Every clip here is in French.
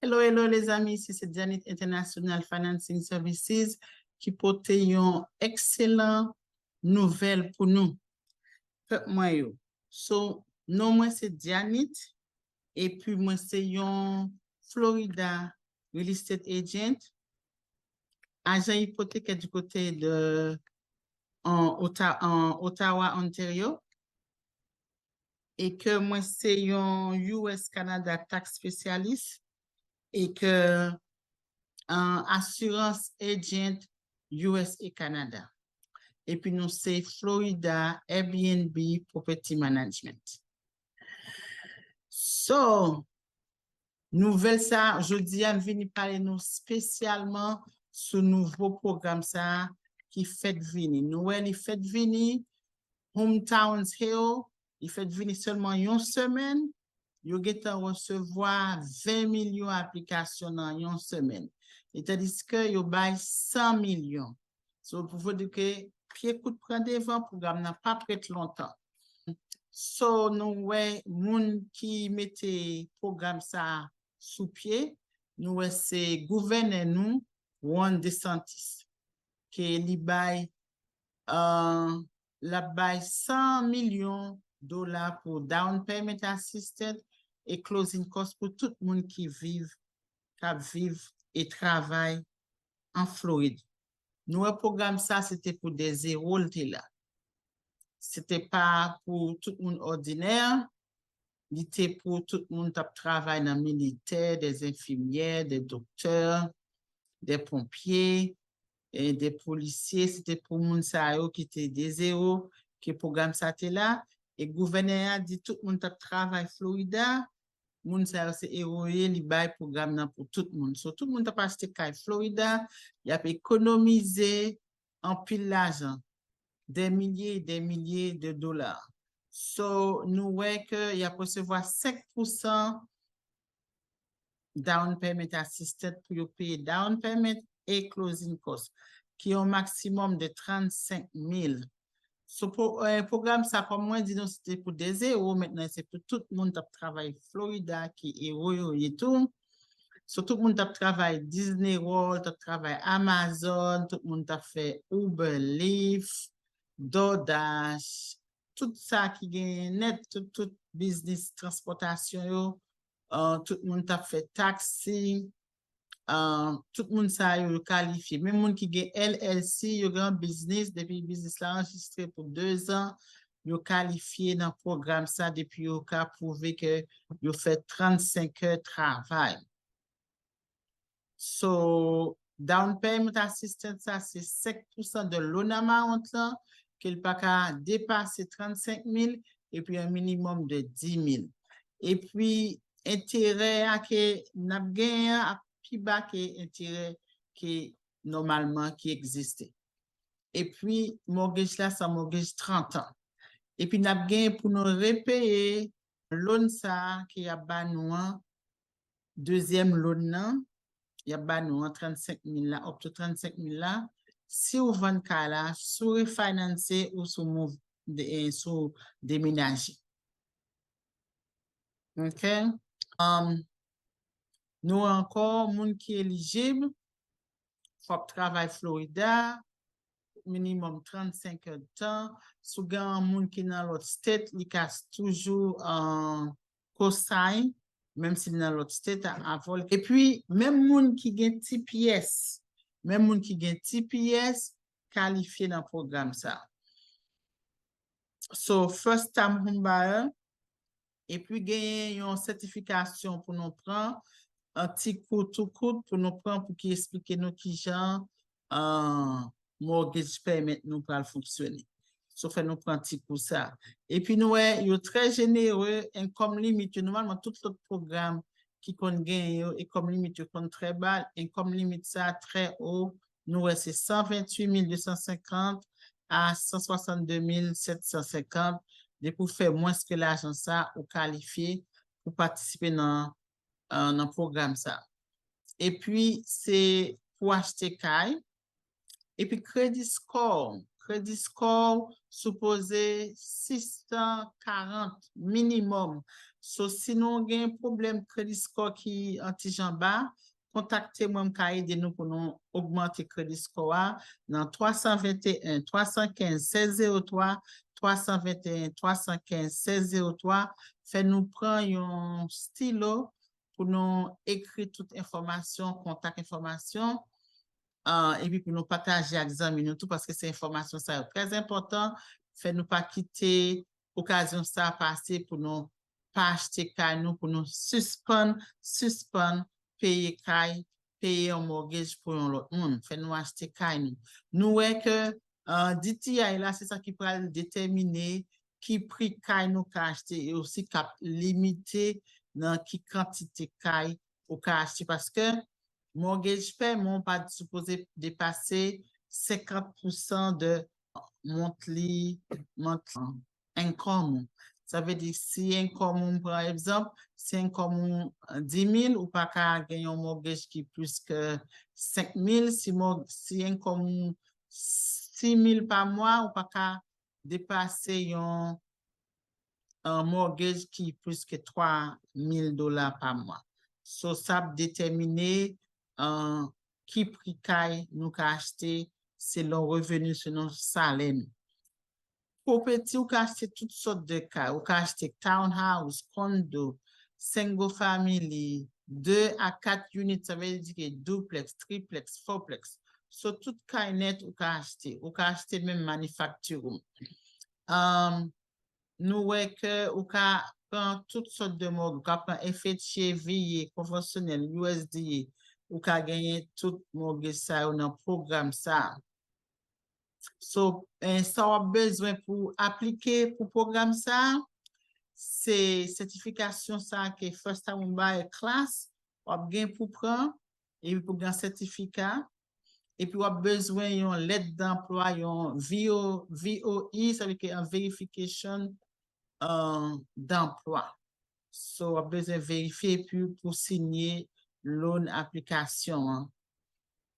Hello les amis, ici c'est Janet International Financing Services qui porte une excellente nouvelle pour nous. Moi, so, non, moi c'est Janet et puis moi c'est un Florida Real Estate Agent, agent hypothécaire du côté de Ottawa, Ontario. Et que moi c'est un US Canada Tax Specialist et que assurance agent US et Canada. Et puis nous c'est Florida Airbnb Property Management. So, nouvelle ça, je dis à venir parler nous spécialement sur nouveau programme ça qui fait venir. Nous, il fait venir Hometowns Hill, il fait venir seulement une semaine. Vous allez recevoir 20 millions d'applications dans une semaine. C'est-à-dire que vous avez 100 millions. So, pour vous dire que pied coup de prendre devant, le programme n'a pas prêt longtemps. So, nous, moun qui mettait programme ça sous pied, nous, c'est gouverneur nous, Ron DeSantis, qui li bail, la bail 100 millions dollars pour down payment assistance et closing cost pour tout le monde qui vive et travaille en Floride. Nous, le programme ça, c'était pour des zéros là. C'était pas pour tout le monde ordinaire. C'était pour tout le monde qui travaille dans le militaire, des infirmières, des docteurs, des pompiers, et des policiers. C'était pour les gens qui étaient des zéros, que le programme ça était là. Et le gouverneur a dit tout le monde qui travaille Florida, moun sa c'est héroïe li bay programme pour tout le monde. So tout le monde a pas acheté kay Florida, il a économisé en pile l'argent, des milliers et des milliers de dollars. So nous voyons qu'il a recevoir 5% down payment assisted pour payer down payment et closing cost, qui est un maximum de 35 000. So, pour un programme, ça, comme moi, disons, c'était pour des zéros. Maintenant, c'est pour tout le monde qui travaille Florida, qui est héros et tout. So, tout le monde qui travaille Disney World, qui travaille Amazon, tout le monde qui fait Uber, Lyft, DoorDash, tout ça qui est net, tout business, transportation, tout le monde qui fait taxi. Tout le monde ça est qualifié. Même monde qui a LLC, il y a un business, depuis le business là enregistré pour 2 ans, il est qualifié dans le programme ça depuis il a prouvé que il fait 35 heures de travail. So, down payment assistance, ça c'est 5% de loan amount là, qu'il pas qu'à dépasser 35 000 et puis un minimum de 10 000. Et puis, intérêt à que n'a gagné plus bas que intérêt qui normalement qui existait. Et puis mortgage là c'est mortgage 30 ans. Et puis n'a gagné pour nous repayer loan ça qui a ba nous deuxième loan là, il y a ba nous 35 000 là, up to 35 000 là, si vous vendez cas là, sous refinancer ou sous déménager. OK? Nous encore, moun qui est éligible, faut travailler Florida, minimum 35 heures de temps. Si vous avez moun qui est dans l'autre state, il casse toujours un cosign, même si dans l'autre state, à vol. Et puis, même moun qui gagne TPS, qualifié dans le programme ça. So, first time home buyer, et puis gagner une certification pour nous prendre un petit coup pour nous prendre pour qui expliquer nous qui genre mortgage payment nous pour fonctionner. So fait nous prendre petit coup ça. Et puis nous il est très généreux et comme limite normalement tout l'autre programme qui qu'on gagne et comme limite qu'on très bas et comme limite ça très haut nous c'est 128 250 à 162 750 de pour faire moins que l'argent ça ou qualifié pour participer dans un programme ça. Et puis c'est pour acheter caille. Et puis credit score supposé 640 minimum So, si nous avons un problème crédit score qui anti-Jean bas, contactez-moi, m'ka aider nous pour nous augmenter crédit score dans 321 315 1603 321 315 1603. Fait-nous prendre un stylo pour nous écrire toute information, contact information, et puis pour nous partager avec les amis tout parce que ces informations ça est très important. Fait-nous pas quitter occasion ça passer pour nous pas acheter caille nous pour nous suspendre payer caille payer un mortgage pour l'autre monde. Fait-nous acheter caille nous. Nous ouais que DTI là c'est ça qui pourra déterminer qui prix caille nous acheter et aussi cap limiter dans qui quantité caille ou acheter parce que mortgage paiement pas supposé dépasser 50% de monthly income. Ça veut dire si income, par exemple, si income 10 000, ou pas qu'à gagner un mortgage qui est plus que 5 000, si income 6 000 par mois, ou pas qu'à dépasser un mortgage qui est plus que 3 000 $ par mois. So, ça déterminer qui prix caille nous ka acheter selon revenu selon salaire. Pour petit, ou ka acheter toutes sortes de caille, ou ka acheter townhouse, condo, single family, 2 à 4 units, ça veut dire que duplex, triplex, fourplex. So, tout caille net ou ka acheter même manufacture. Nous ouais que ou ka prend toutes sortes de mortgage, ou ka prend FHA, VA, conventionnel, USDA, ou ka gagner tout mortgage ça dans programme ça. So, ça a besoin pour appliquer pour programme ça, c'est certification ça que First Time Buyer Class, ou a bien pour prendre, et pour un certificat, et puis ou a besoin d'une lettre d'emploi, un VOE, ça veut dire un verification d'emploi. So, on a besoin de vérifier pour signer loan application. Hein.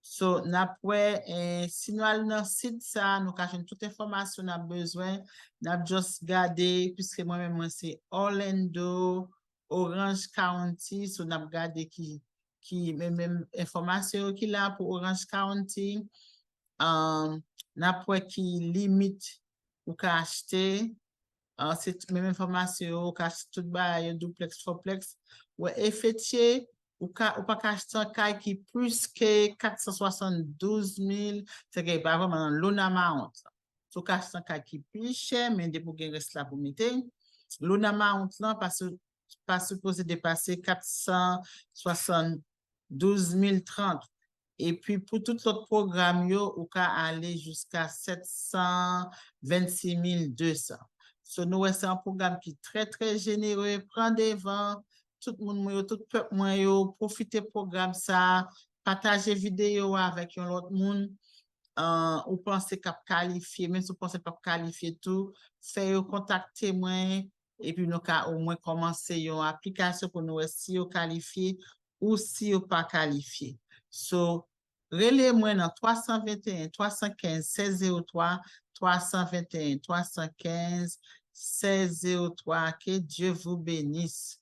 So, si nous allons dans le site, ça, nous cachons toute information, nous avons besoin, nous avons juste gardé, puisque moi-même, c'est Orlando, Orange County, so nous avons gardé qui même information qui là pour Orange County, nous avons qui limite pour acheter. C'est même information, tout bas, duplex, fourplex, ou effectué, ou pas acheter un cas qui plus que 472 000, c'est qu'il n'y a pas vraiment un loan amount. So, acheter un cas qui plus cher, mais de pour qu'il reste là pour mettre. Loan amount là, pas supposé dépasser 472 030. Et puis, pour tout l'autre programme, ou qu'à aller jusqu'à 726 200. So, nous, c'est un programme qui est très, très généreux, prend des vents, tout le monde, tout le peuple, profitez programme ça, partagez vidéo avec l'autre monde, ou pensez qu'à qualifier, même si vous pensez pas qualifier tout, faites contacter moi, et puis nous au moins commencer une application pour nous si vous qualifiez ou si vous pas qualifié. So, relais-moi dans 321 315 1603 321 315 1603. Que Dieu vous bénisse.